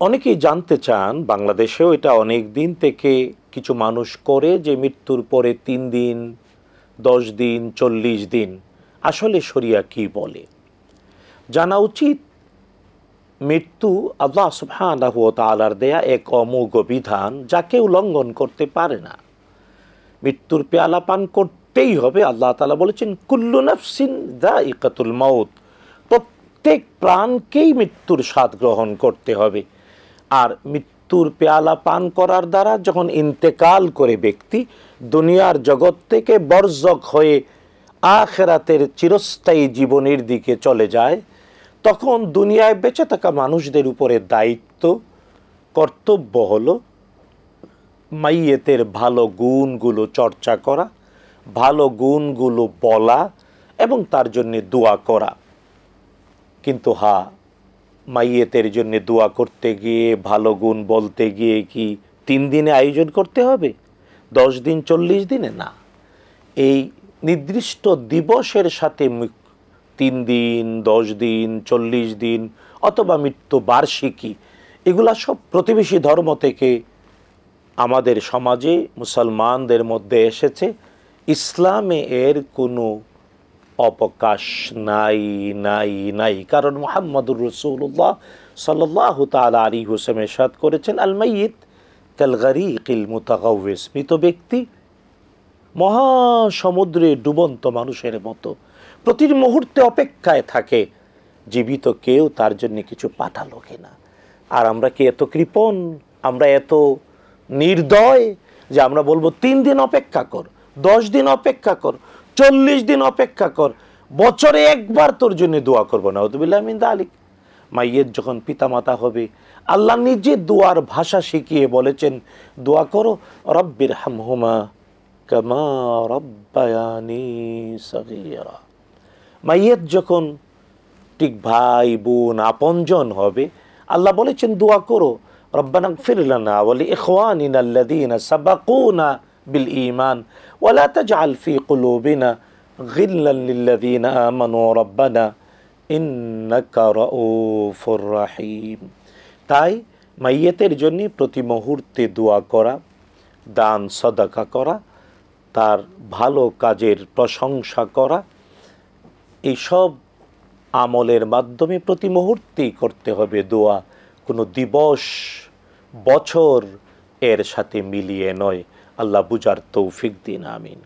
অনেকেই জানতে চান, বাংলাদেশেও এটা অনেক দিন থেকে কিছু মানুষ করে, যে মৃত্যুর পরে 3 দিন, 10 দিন, 40 দিন আসলে শরিয়া কি বলে। জানা উচিত, মৃত্যু আল্লাহ সুবহানাহু ওয়া তাআলার দেয়া এক অমোঘ বিধান, যাকে উল্লঙ্ঘন করতে পারে না। মৃত্যুর পেয়ালা পান করতেই হবে। আল্লাহ তাআলা বলেছেন, কুল্লু নাফসিন যায়িকাতুল মাউত, প্রত্যেক প্রাণকেই মৃত্যুর স্বাদ গ্রহণ করতে হবে। আর মৃত্যুর পেয়ালা পান করার দ্বারা যখন ইন্তেকাল করে ব্যক্তি দুনিয়ার জগৎ থেকে বর্জক হয়ে আখিরাতের চিরস্থায়ী জীবনের দিকে চলে যায়, তখন দুনিয়ায় বেঁচে থাকা মানুষদের উপরে দায়িত্ব, কর্তব্য হলো মাইয়েতের ভালো গুণগুলো চর্চা করা, ভালো গুণগুলো বলা এবং তার জন্য দোয়া করা। কিন্তু মাইয়েতের জন্য দোয়া করতে গিয়ে, ভালো গুণ বলতে গিয়ে কি 3 দিনে আয়োজন করতে হবে? 10 দিন, 40 দিনে না। এই নির্দিষ্ট দিবসের সাথে 3 দিন, 10 দিন, 40 দিন অথবা মৃত্যু বার্ষিকী, এগুলা সব প্রতিবেশী ধর্ম থেকে আমাদের সমাজে মুসলমানদের মধ্যে এসেছে। ইসলামে এর কোনো অবকাশ নাই নাই নাই। কারণ মুহাম্মদুর রাসূলুল্লাহ সাল্লাল্লাহু তাআলা আলাইহি ওয়াসাল্লাম ইরশাদ করেছেন, আল মাইয়িত কাল গারীকিল মুতাগাউইস, মৃত ব্যক্তি মহাসমুদ্রে ডুবন্ত মানুষের মতো, প্রতি মুহূর্তে অপেক্ষায় থাকে জীবিত কেউ তার জন্য কিছু পাঠালো কিনা। আর আমরা কি এত কৃপণ, আমরা এত নির্দয় যে আমরা বলবো 3 দিন অপেক্ষা কর, 10 দিন অপেক্ষা কর, 40 দিন অপেক্ষা কর, বছরে একবার তোর জন্য দোয়া করবো না। নাউযুবিল্লাহ মিন যালিক। মাইয়ের যখন পিতামাতা হবে, আল্লাহ নিজে দোয়ার ভাষা শিখিয়ে বলেছেন, দোয়া করো, রব্বির হামহুমা কামা রব্বায়ানি সগীরা। মাইয়ের যখন ঠিক ভাই বোন আপনজন হবে, আল্লাহ বলেছেন দোয়া করো, রব্বানা ইগফির লানা ওয়া লিইখওয়ানিনা আল্লাযীনা সাবাকুনা বিল ঈমান ওয়া লা তাজআল ফী কুলুবিনা গিল্লান লিল্লাযীনা আমানু রব্বানা ইন্নাকা রাউফুর রাহিম। তাই মাইয়েতের জন্য প্রতি মুহূর্তে দোয়া করা, দান সদকা করা, তার ভালো কাজের প্রশংসা করা, এইসব আমলের মাধ্যমে প্রতি মুহূর্তেই করতে হবে দোয়া। কোনো দিবস, বছর এর সাথে মিলিয়ে নয়। আল্লাহ বুঝার তৌফিক দিন, আমিন।